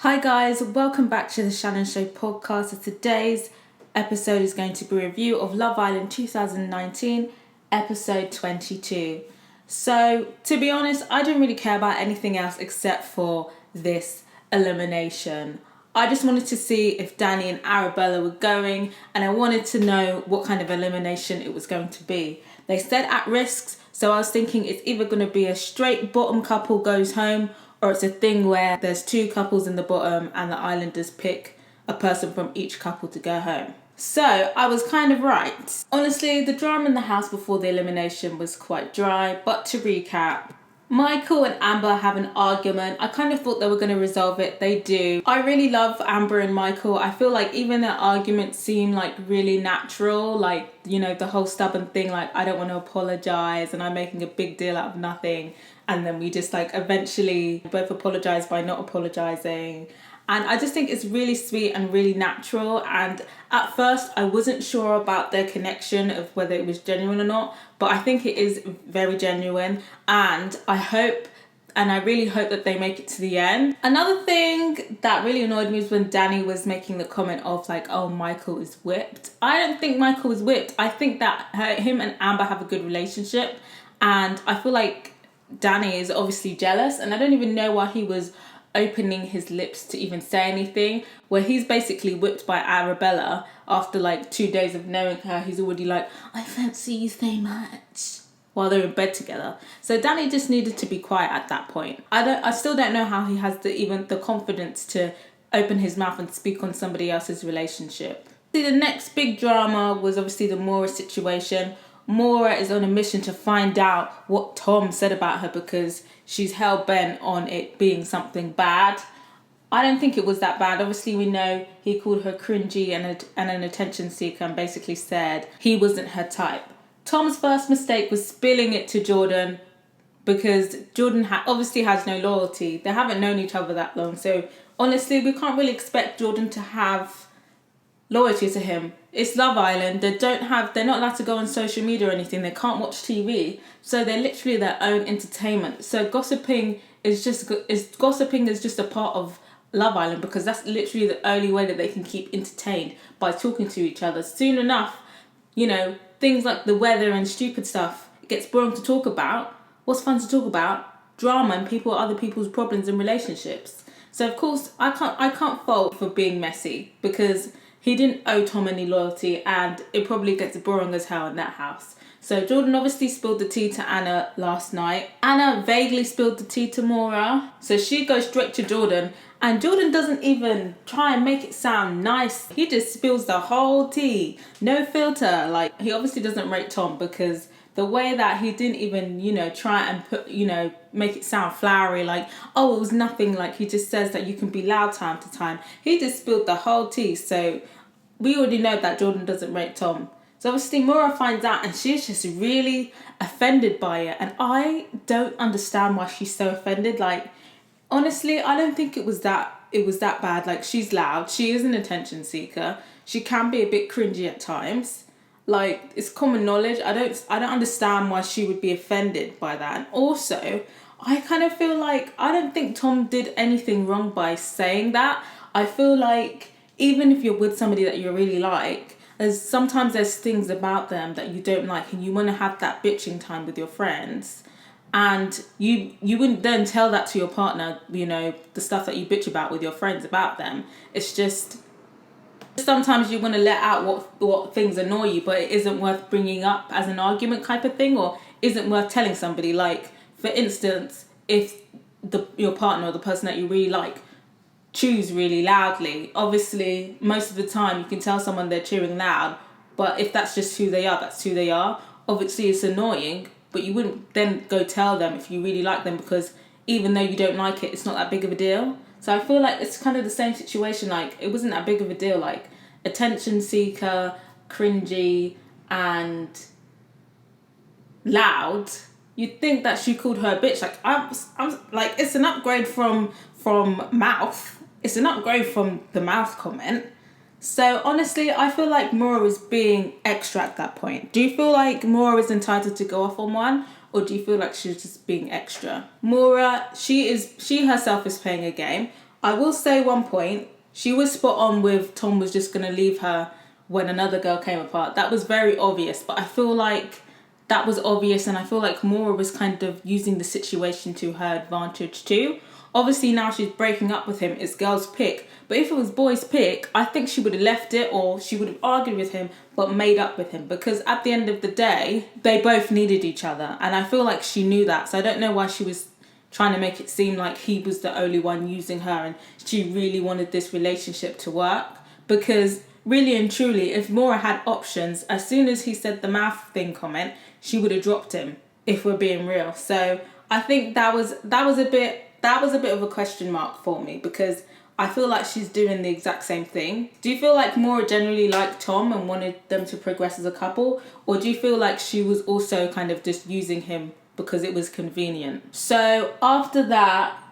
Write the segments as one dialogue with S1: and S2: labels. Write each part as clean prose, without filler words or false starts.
S1: Hi guys, welcome back to the Shannon Show podcast. So today's episode is going to be a review of Love Island 2019, episode 22. So to be honest, I didn't really care about anything else except for this elimination. I just wanted to see if Danny and Arabella were going, and I wanted to know what kind of elimination it was going to be. They said at risks, so I was thinking it's either going to be a straight bottom couple goes home, or it's a thing where there's two couples in the bottom and the islanders pick a person from each couple to go home. So I was kind of right. Honestly, the drama in the house before the elimination was quite dry, but to recap, Michael and Amber have an argument. I kind of thought they were going to resolve it. They do. I really love Amber and Michael. I feel like even their arguments seem like really natural. Like, you know, the whole stubborn thing, like, I don't want to apologize and I'm making a big deal out of nothing. And then we just like eventually both apologize by not apologizing. And I just think it's really sweet and really natural. And at first I wasn't sure about their connection of whether it was genuine or not, but I think it is very genuine. And I really hope that they make it to the end. Another thing that really annoyed me was when Danny was making the comment of like, oh, Michael is whipped. I don't think Michael is whipped. I think that him and Amber have a good relationship. And I feel like Danny is obviously jealous, and I don't even know why he was opening his lips to even say anything, where he's basically whipped by Arabella after like 2 days of knowing her. He's already like, I fancy you so much, while they're in bed together. So Danny just needed to be quiet at that point. I still don't know how he has the confidence to open his mouth and speak on somebody else's relationship. See, the next big drama was obviously the Maura situation. Maura is on a mission to find out what Tom said about her because she's hell-bent on it being something bad. I don't think it was that bad. Obviously, we know he called her cringy and an attention seeker and basically said he wasn't her type. Tom's first mistake was spilling it to Jordan because Jordan obviously has no loyalty. They haven't known each other that long. So honestly, we can't really expect Jordan to have loyalty to him. It's Love Island. They're not allowed to go on social media or anything. They can't watch TV. So they're literally their own entertainment. So gossiping is just a part of Love Island because that's literally the only way that they can keep entertained, by talking to each other. Soon enough, you know, things like the weather and stupid stuff, it gets boring to talk about. What's fun to talk about? Drama and other people's problems and relationships. So of course I can't fault for being messy because he didn't owe Tom any loyalty, and it probably gets boring as hell in that house. So Jordan obviously spilled the tea to Anna last night. Anna vaguely spilled the tea to Maura. So she goes straight to Jordan, and Jordan doesn't even try and make it sound nice. He just spills the whole tea. No filter. Like, he obviously doesn't rate Tom because the way that he didn't even, try and make it sound flowery, like, oh, it was nothing. Like, he just says that you can be loud time to time. He just spilled the whole tea. So we already know that Jordan doesn't rate Tom. So obviously Maura finds out and she's just really offended by it. And I don't understand why she's so offended. Like, honestly, I don't think it was that bad. Like, she's loud. She is an attention seeker. She can be a bit cringy at times. Like, it's common knowledge. I don't understand why she would be offended by that. And also, I kind of feel like I don't think Tom did anything wrong by saying that. I feel like even if you're with somebody that you really like, sometimes there's things about them that you don't like, and you want to have that bitching time with your friends, and you wouldn't then tell that to your partner, the stuff that you bitch about with your friends about them. It's just sometimes you want to let out what things annoy you, but it isn't worth bringing up as an argument type of thing, or isn't worth telling somebody. Like, for instance, if your partner or the person that you really like chews really loudly, obviously most of the time you can tell someone they're chewing loud, but if that's just who they are, that's who they are. Obviously it's annoying, but you wouldn't then go tell them if you really like them, because even though you don't like it, it's not that big of a deal. So I feel like it's kind of the same situation. Like, it wasn't that big of a deal. Like, attention seeker, cringy, and loud. You'd think that she called her a bitch. Like, I'm like, it's an upgrade from mouth. It's an upgrade from the mouth comment. So honestly, I feel like Maura was being extra at that point. Do you feel like Maura is entitled to go off on one? Or do you feel like she's just being extra? Maura, she herself is playing a game. I will say one point, she was spot on with Tom was just going to leave her when another girl came apart. That was very obvious, but I feel like that was obvious, and I feel like Maura was kind of using the situation to her advantage too. Obviously now she's breaking up with him, it's girls' pick. But if it was boys' pick, I think she would have left it, or she would have argued with him but made up with him. Because at the end of the day, they both needed each other. And I feel like she knew that. So I don't know why she was trying to make it seem like he was the only one using her and she really wanted this relationship to work. Because really and truly, if Maura had options, as soon as he said the mouth thing comment, she would have dropped him, if we're being real. So I think that was a bit of a question mark for me, because I feel like she's doing the exact same thing. Do you feel like Maura generally liked Tom and wanted them to progress as a couple? Or do you feel like she was also kind of just using him because it was convenient? So after that,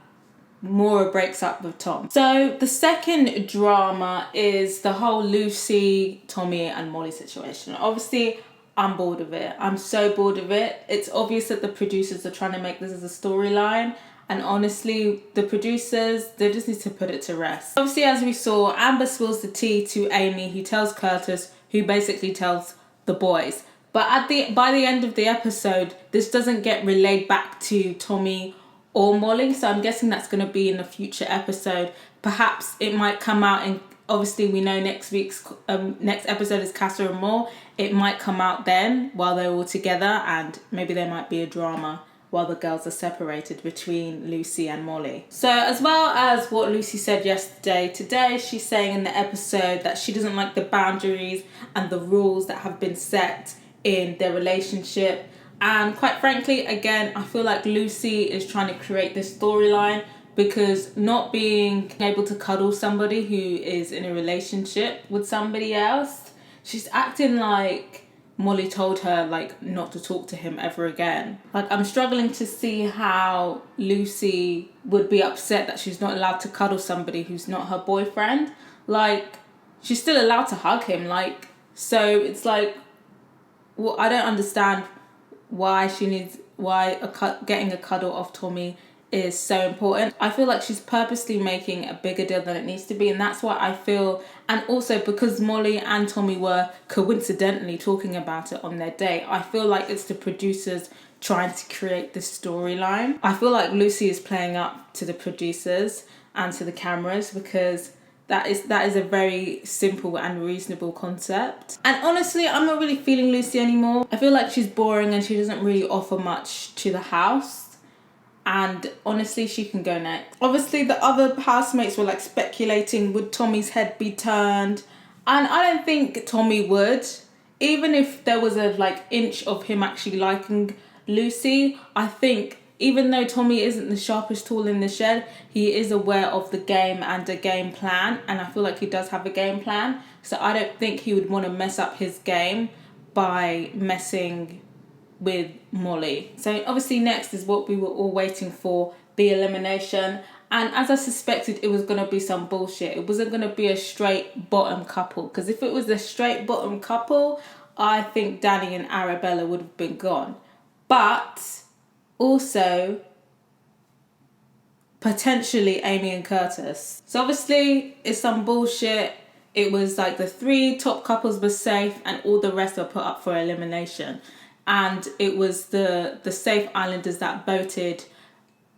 S1: Maura breaks up with Tom. So the second drama is the whole Lucy, Tommy and Molly situation. Obviously, I'm bored of it. I'm so bored of it. It's obvious that the producers are trying to make this as a storyline. And honestly, the producers, they just need to put it to rest. Obviously, as we saw, Amber spills the tea to Amy, who tells Curtis, who basically tells the boys. But by the end of the episode, this doesn't get relayed back to Tommy or Molly. So I'm guessing that's going to be in a future episode. Perhaps it might come out in... Obviously, we know next episode is Casa Amor. It might come out then while they're all together, and maybe there might be a drama while the girls are separated between Lucy and Molly. So as well as what Lucy said yesterday, today she's saying in the episode that she doesn't like the boundaries and the rules that have been set in their relationship. And quite frankly, again, I feel like Lucy is trying to create this storyline, because not being able to cuddle somebody who is in a relationship with somebody else, she's acting like Molly told her like not to talk to him ever again. Like, I'm struggling to see how Lucy would be upset that she's not allowed to cuddle somebody who's not her boyfriend. Like, she's still allowed to hug him. Like, so it's like, well, I don't understand why getting a cuddle off Tommy is so important. I feel like she's purposely making a bigger deal than it needs to be, and that's why I feel, and also because Molly and Tommy were coincidentally talking about it on their date, I feel like it's the producers trying to create this storyline. I feel like Lucy is playing up to the producers and to the cameras, because that is a very simple and reasonable concept. And honestly, I'm not really feeling Lucy anymore. I feel like she's boring and she doesn't really offer much to the house. And honestly, she can go next. Obviously, the other housemates were like speculating, would Tommy's head be turned? And I don't think Tommy would. Even if there was a like inch of him actually liking Lucy, I think even though Tommy isn't the sharpest tool in the shed, he is aware of the game and a game plan. And I feel like he does have a game plan. So I don't think he would want to mess up his game by messing with Molly. So obviously next is what we were all waiting for, the elimination. And as I suspected, it was going to be some bullshit. It wasn't going to be a straight bottom couple, because if it was a straight bottom couple, I think Danny and Arabella would have been gone. But also potentially Amy and Curtis. So obviously it's some bullshit. It was like the 3 top couples were safe and all the rest were put up for elimination. And it was the safe islanders that voted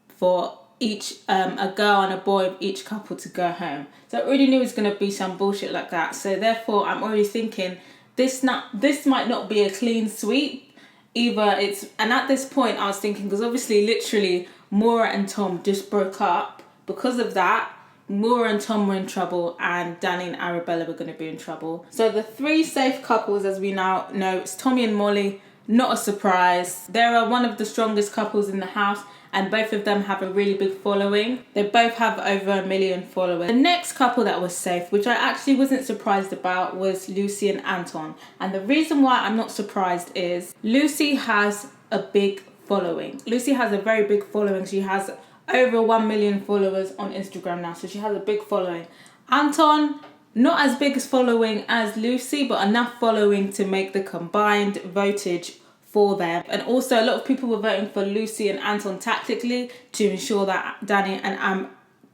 S1: for each a girl and a boy of each couple to go home. So I already knew it was going to be some bullshit like that. So therefore, I'm already thinking this might not be a clean sweep. And at this point, I was thinking, because obviously, literally, Maura and Tom just broke up. Because of that, Maura and Tom were in trouble, and Danny and Arabella were going to be in trouble. So the 3 safe couples, as we now know, it's Tommy and Molly. Not a surprise. They are one of the strongest couples in the house, and both of them have a really big following. They both have over 1 million followers. The next couple that was safe, which I actually wasn't surprised about, was Lucy and Anton. And the reason why I'm not surprised is Lucy has a big following. Lucy has a very big following. She has over 1 million followers on Instagram now, so she has a big following. Anton, not as big as following as Lucy, but enough following to make the combined votage for them. And also a lot of people were voting for Lucy and Anton tactically to ensure that Danny and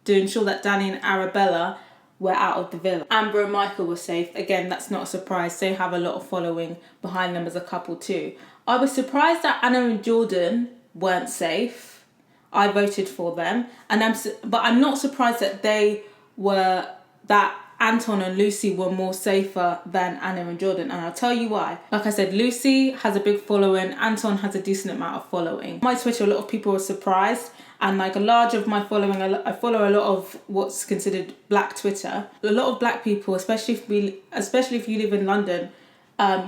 S1: to ensure that Danny and Arabella were out of the villa. Amber and Michael were safe. Again, that's not a surprise. They have a lot of following behind them as a couple too. I was surprised that Anna and Jordan weren't safe. I voted for them, but I'm not surprised that that Anton and Lucy were more safer than Anna and Jordan, and I'll tell you why. Like I said, Lucy has a big following, Anton has a decent amount of following. On my Twitter, a lot of people were surprised, and like a large of my following, I follow a lot of what's considered black Twitter. A lot of black people, especially if you live in London,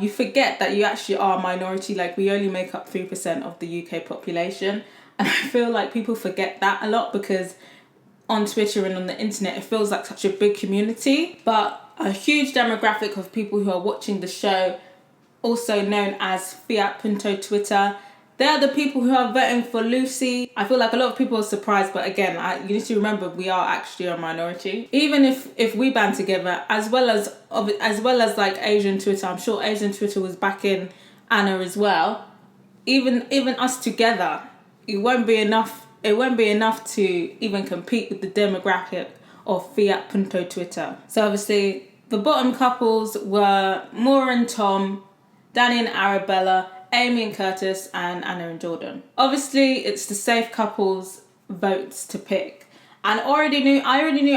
S1: you forget that you actually are a minority. Like, we only make up 3% of the UK population, and I feel like people forget that a lot because on Twitter and on the internet, it feels like such a big community, but a huge demographic of people who are watching the show, also known as Fiat Punto Twitter, they're the people who are voting for Lucy. I feel like a lot of people are surprised, but again, you need to remember we are actually a minority. Even if we band together, as well as like Asian Twitter, I'm sure Asian Twitter was backing Anna as well. Even us together, it won't be enough. It won't be enough to even compete with the demographic of Fiat Punto Twitter. So obviously, the bottom couples were Maura and Tom, Danny and Arabella, Amy and Curtis, and Anna and Jordan. Obviously, it's the safe couples' votes to pick. And I already knew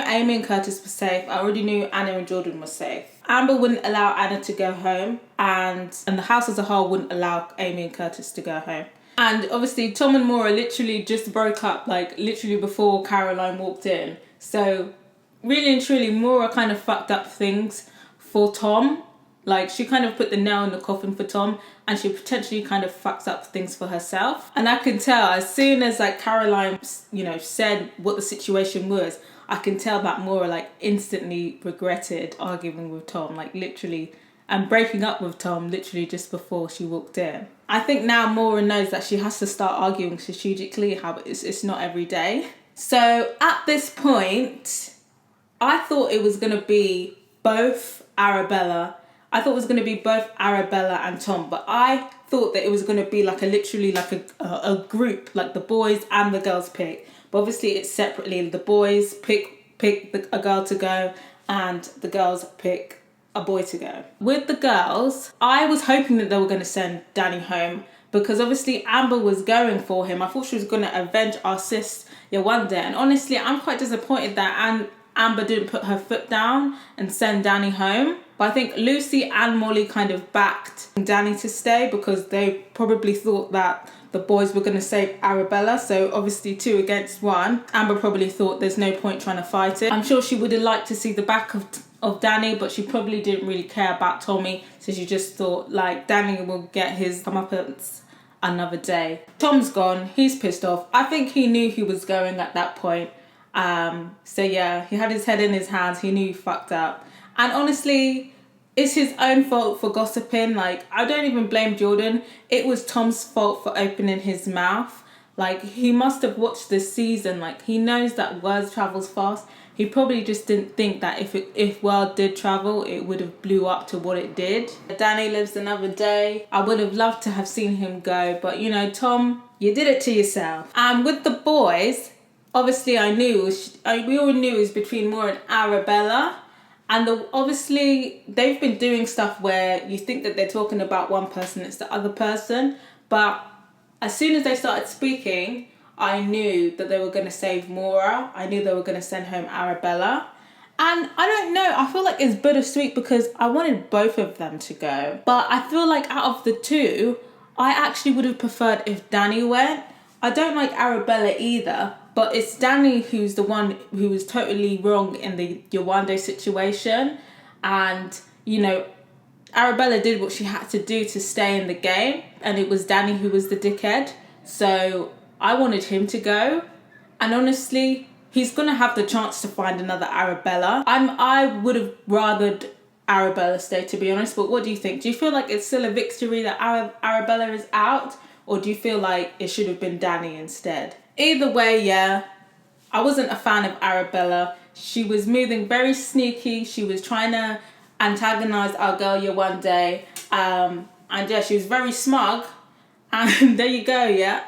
S1: Amy and Curtis were safe. I already knew Anna and Jordan were safe. Amber wouldn't allow Anna to go home, and the house as a whole wouldn't allow Amy and Curtis to go home. And obviously, Tom and Maura literally just broke up, like, literally before Caroline walked in. So, really and truly, Maura kind of fucked up things for Tom. Like, she kind of put the nail in the coffin for Tom, and she potentially kind of fucks up things for herself. And I can tell, as soon as, like, Caroline, said what the situation was, I can tell that Maura, like, instantly regretted arguing with Tom, like, literally, and breaking up with Tom literally just before she walked in. I think now Maura knows that she has to start arguing strategically, how it's not every day. So at this point, I thought it was going to be both Arabella and Tom, but I thought that it was going to be like a group, like the boys and the girls pick. But obviously it's separately. The boys pick a girl to go, and the girls pick a boy to go. With the girls, I was hoping that they were going to send Danny home, because obviously Amber was going for him. I thought she was going to avenge our sis Yewande, and honestly I'm quite disappointed that Amber didn't put her foot down and send Danny home. But I think Lucy and Molly kind of backed Danny to stay, because they probably thought that the boys were going to save Arabella. So obviously 2 against 1. Amber probably thought there's no point trying to fight it. I'm sure she would have liked to see the back of Danny, but she probably didn't really care about Tommy. So she just thought, like, Danny will get his comeuppance another day. Tom's gone. He's pissed off. I think he knew he was going at that point. So yeah, he had his head in his hands. He knew he fucked up. And honestly, it's his own fault for gossiping. Like, I don't even blame Jordan. It was Tom's fault for opening his mouth. Like, he must have watched this season. Like, he knows that words travels fast. He probably just didn't think that if word did travel, it would have blew up to what it did. Danny lives another day. I would have loved to have seen him go, but Tom, you did it to yourself. And with the boys, obviously we all knew it was between Maura and Arabella. And obviously they've been doing stuff where you think that they're talking about one person, it's the other person. But as soon as they started speaking, I knew that they were going to save Maura. I knew they were going to send home Arabella. And I don't know, I feel like it's bittersweet because I wanted both of them to go. But I feel like out of the 2, I actually would have preferred if Danny went. I don't like Arabella either, but it's Danny who's the one who was totally wrong in the Yewande situation. And, Arabella did what she had to do to stay in the game. And it was Danny who was the dickhead. So I wanted him to go. And honestly, he's going to have the chance to find another Arabella. I would have rathered Arabella stay, to be honest. But what do you think? Do you feel like it's still a victory that Arabella is out? Or do you feel like it should have been Danny instead? Either way, yeah, I wasn't a fan of Arabella. She was moving very sneaky. She was trying to antagonize our girl Yewande. And yeah, she was very smug. And there you go, yeah.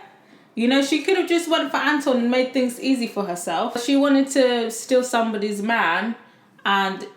S1: You know, she could have just went for Anton and made things easy for herself. She wanted to steal somebody's man and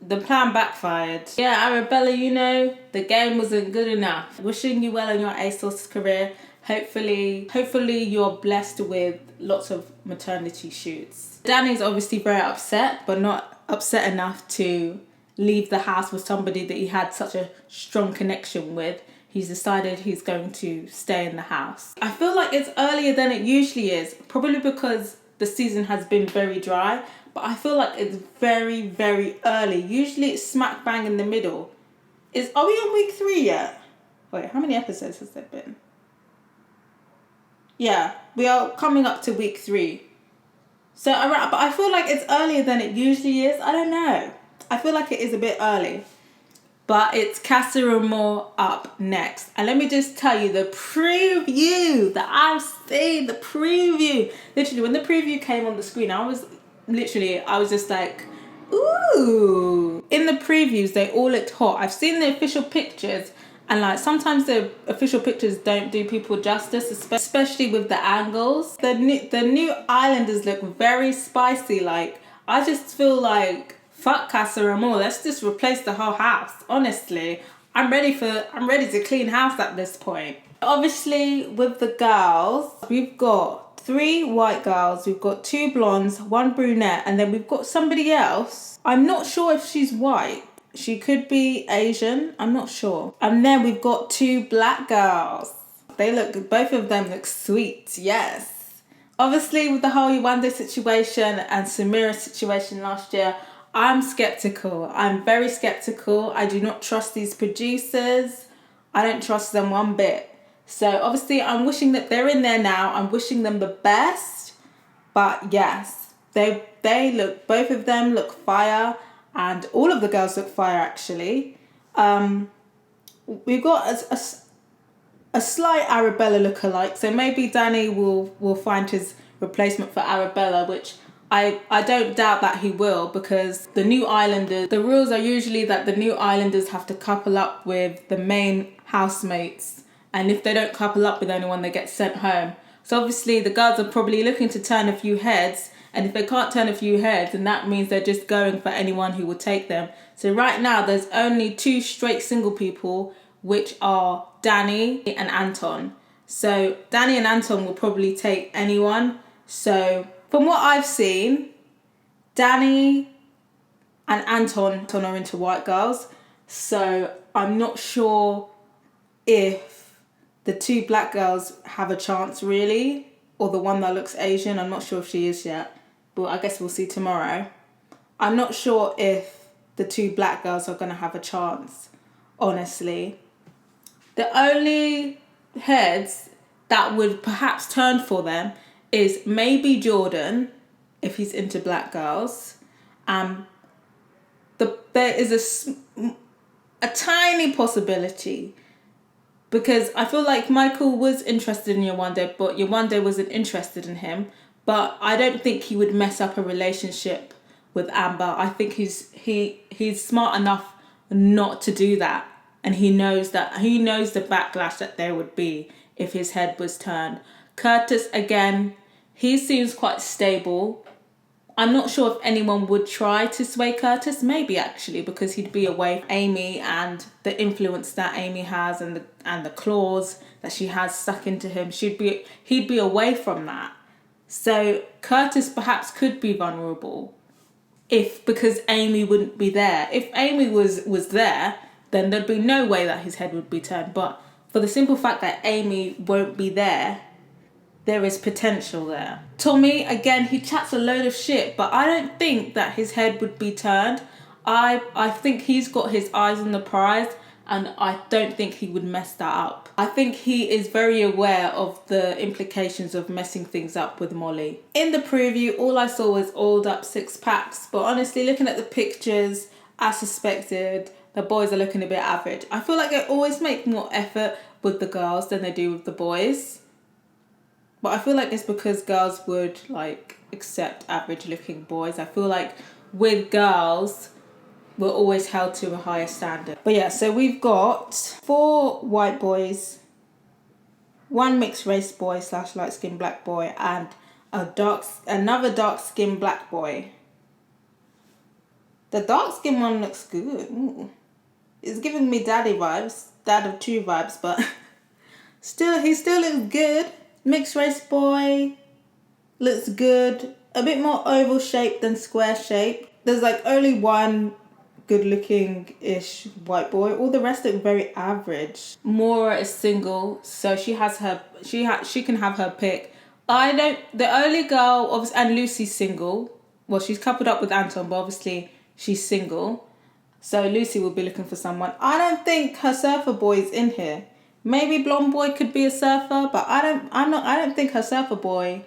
S1: the plan backfired. Yeah, Arabella, you know, the game wasn't good enough. Wishing you well in your ASOS career. Hopefully you're blessed with lots of maternity shoots. Danny's obviously very upset, but not upset enough to leave the house with somebody that he had such a strong connection with. He's decided he's going to stay in the house. I feel like it's earlier than it usually is, probably because the season has been very dry, but I feel like it's very, very early. Usually it's smack bang in the middle. Are we on week 3 yet? Wait, how many episodes has there been? Yeah, we are coming up to week 3. So, but I feel like it's earlier than it usually is. I don't know. I feel like it is a bit early. But it's Casa Amor up next. And let me just tell you, the preview that I've seen, the preview. Literally, when the preview came on the screen, I was just like, ooh. In the previews, they all looked hot. I've seen the official pictures. And like sometimes the official pictures don't do people justice, especially with the angles. The new islanders look very spicy. Like, I just feel like, fuck Casa Amor, let's just replace the whole house. Honestly, I'm ready to clean house at this point. Obviously, with the girls, we've got 3 white girls, we've got 2 blondes, 1 brunette, and then we've got somebody else. I'm not sure if she's white. She could be Asian, I'm not sure. And then we've got 2 black girls. Both of them look sweet, yes. Obviously, with the whole Yewande situation and Samira's situation last year, I'm skeptical. I'm very skeptical. I do not trust these producers. I don't trust them one bit. So obviously, I'm wishing that they're in there now. I'm wishing them the best. But yes, both of them look fire. And all of the girls look fire, actually. We've got a slight Arabella lookalike. So maybe Danny will find his replacement for Arabella, which I don't doubt that he will, because the new islanders, the rules are usually that the new islanders have to couple up with the main housemates. And if they don't couple up with anyone, they get sent home. So obviously the girls are probably looking to turn a few heads. And if they can't turn a few heads, then that means they're just going for anyone who will take them. So right now, there's only 2 straight single people, which are Danny and Anton. So Danny and Anton will probably take anyone. So from what I've seen, Danny and Anton are into white girls. So I'm not sure if the 2 black girls have a chance, really. Or the one that looks Asian. I'm not sure if she is yet. But I guess we'll see tomorrow. I'm not sure if the 2 black girls are going to have a chance, honestly. The only heads that would perhaps turn for them is maybe Jordan, if he's into black girls. There is a tiny possibility, because I feel like Michael was interested in Yewande, but Yewande wasn't interested in him. But I don't think he would mess up a relationship with Amber. I think he's smart enough not to do that. And he knows the backlash that there would be if his head was turned. Curtis, again, he seems quite stable. I'm not sure if anyone would try to sway Curtis. Maybe, actually, because he'd be away from Amy and the influence that Amy has and the claws that she has stuck into him. He'd be away from that. So Curtis perhaps could be vulnerable because Amy wouldn't be there. If Amy was there, then there'd be no way that his head would be turned. But for the simple fact that Amy won't be there, there is potential there. Tommy, again, he chats a load of shit, but I don't think that his head would be turned. I think he's got his eyes on the prize, and I don't think he would mess that up. I think he is very aware of the implications of messing things up with Molly. In the preview, all I saw was oiled up 6-packs, but honestly, looking at the pictures, as suspected, the boys are looking a bit average. I feel like they always make more effort with the girls than they do with the boys. But I feel like it's because girls would accept average looking boys. I feel like with girls, we're always held to a higher standard. But yeah, so we've got 4 white boys, one mixed race boy / light skinned black boy and another dark skinned black boy. The dark skinned one looks good. Ooh. It's giving me daddy vibes, dad of two vibes, but he still looks good. Mixed race boy looks good. A bit more oval shaped than square shaped. There's like only one good looking ish white boy. All the rest look very average. Maura is single, so she can have her pick. The only girl, and Lucy's single. Well, she's coupled up with Anton, but obviously she's single. So Lucy will be looking for someone. I don't think her surfer boy is in here. Maybe blonde boy could be a surfer, but I don't think her surfer boy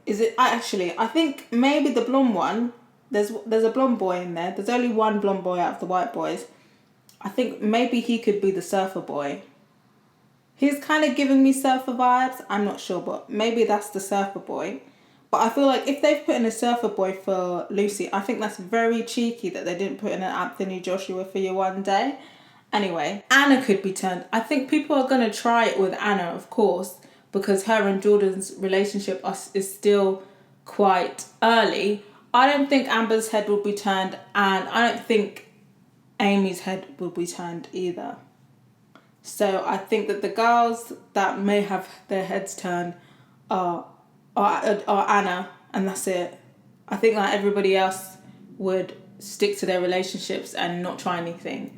S1: is it. I think maybe the blonde one. There's a blonde boy in there. There's only one blonde boy out of the white boys. I think maybe he could be the surfer boy. He's kind of giving me surfer vibes. I'm not sure, but maybe that's the surfer boy. But I feel like if they've put in a surfer boy for Lucy, I think that's very cheeky that they didn't put in an Anthony Joshua for you one day. Anyway, Anna could be turned. I think people are going to try it with Anna, of course, because her and Jordan's relationship is still quite early. I don't think Amber's head will be turned, and I don't think Amy's head will be turned either. So I think that the girls that may have their heads turned are Anna, and that's it. I think that everybody else would stick to their relationships and not try anything.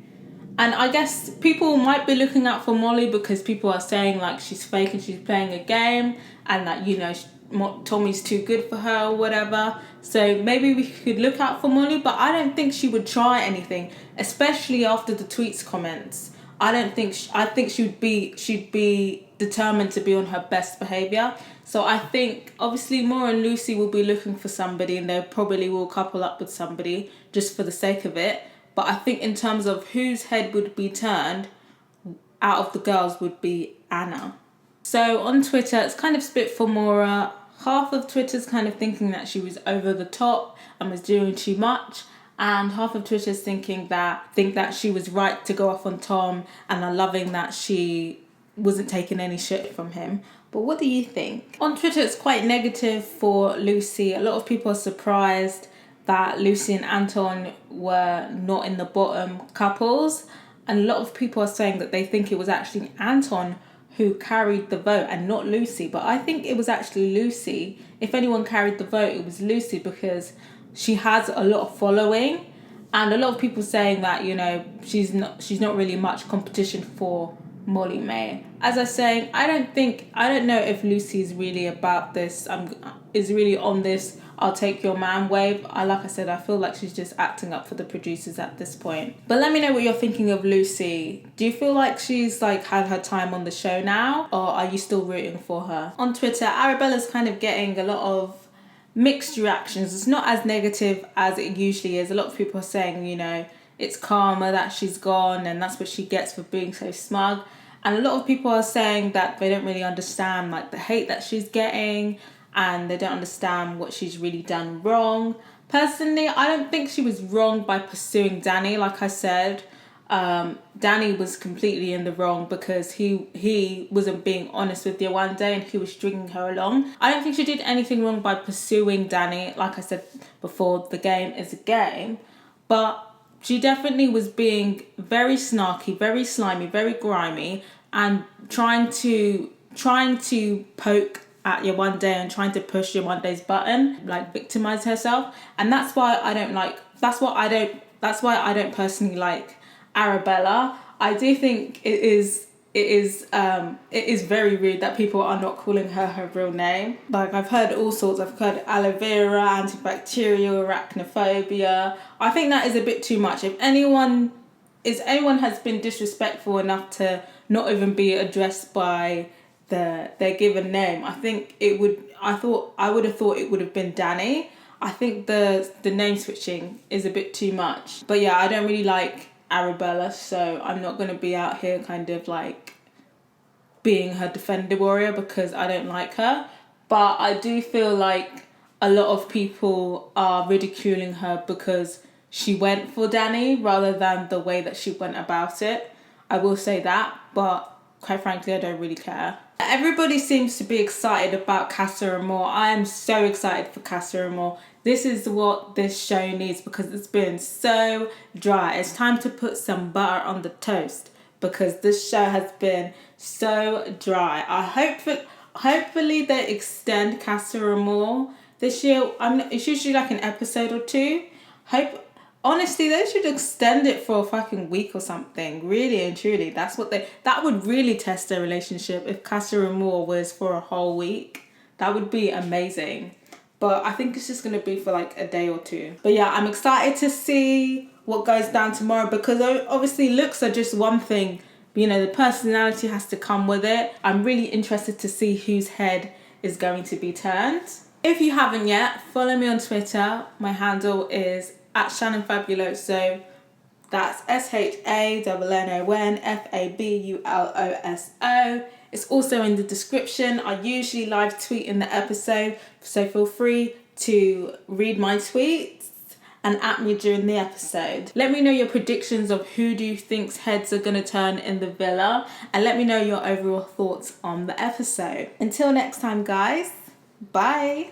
S1: And I guess people might be looking out for Molly because people are saying like she's fake and she's playing a game, and that, you know, Tommy's too good for her or whatever. So maybe we could look out for Molly, but I don't think she would try anything, especially after the tweets comments. I think she'd be determined to be on her best behaviour. So I think obviously Maura and Lucy will be looking for somebody, and they probably will couple up with somebody just for the sake of it. But I think in terms of whose head would be turned out of the girls would be Anna. So on Twitter, it's kind of split for Maura. Half of Twitter's kind of thinking that she was over the top and was doing too much. And half of Twitter's think that she was right to go off on Tom, and are loving that she wasn't taking any shit from him. But what do you think? On Twitter, it's quite negative for Lucy. A lot of people are surprised that Lucy and Anton were not in the bottom couples. And a lot of people are saying that they think it was actually Anton who carried the vote and not Lucy. But I think it was actually Lucy. If anyone carried the vote, it was Lucy, because she has a lot of following, and a lot of people saying that, you know, she's not really much competition for Molly May. As I was saying, I don't know if Lucy's really about this. Is really on this I'll take your man wave. Like I said, I feel like she's just acting up for the producers at this point. But let me know what you're thinking of Lucy. Do you feel like she's like had her time on the show now, or are you still rooting for her? On Twitter, Arabella's kind of getting a lot of mixed reactions. It's not as negative as it usually is. A lot of people are saying, you know, it's karma that she's gone and that's what she gets for being so smug. And a lot of people are saying that they don't really understand like the hate that she's getting, and they don't understand what she's really done wrong. Personally, I don't think she was wrong by pursuing Danny. Like I said, Danny was completely in the wrong because he wasn't being honest with Yewande, and he was stringing her along. I don't think she did anything wrong by pursuing Danny. Like I said before, the game is a game. But she definitely was being very snarky, very slimy, very grimy, and trying to poke at Yewande and trying to push Yewande's button, like victimize herself. And that's why I don't personally like Arabella. I do think it is very rude that people are not calling her real name. Like, I've heard all sorts. I've heard aloe vera, antibacterial, arachnophobia. I think that is a bit too much. If anyone has been disrespectful enough to not even be addressed by their given name, I would have thought it would have been Danny. I think the name switching is a bit too much. But yeah, I don't really like Arabella, so I'm not going to be out here kind of like being her defender warrior because I don't like her. But I do feel like a lot of people are ridiculing her because she went for Danny rather than the way that she went about it. I will say that, but quite frankly, I don't really care. Everybody seems to be excited about Casa Amor. I am so excited for Casa Amor. This is what this show needs because it's been so dry. It's time to put some butter on the toast because this show has been so dry. Hopefully they extend Casa Amor this year. It's usually like an episode or two. Honestly, they should extend it for a fucking week or something. Really and truly, that would really test their relationship if Casa Amor was for a whole week. That would be amazing. But I think it's just going to be for like a day or two. But yeah, I'm excited to see what goes down tomorrow because obviously looks are just one thing. You know, the personality has to come with it. I'm really interested to see whose head is going to be turned. If you haven't yet, follow me on Twitter. My handle is @shannonfabuloso. That's SHANNONFABULOSO. It's also in the description. I usually live tweet in the episode, so feel free to read my tweets and at me during the episode. Let me know your predictions of who do you think's heads are going to turn in the villa, and let me know your overall thoughts on the episode. Until next time, guys. Bye.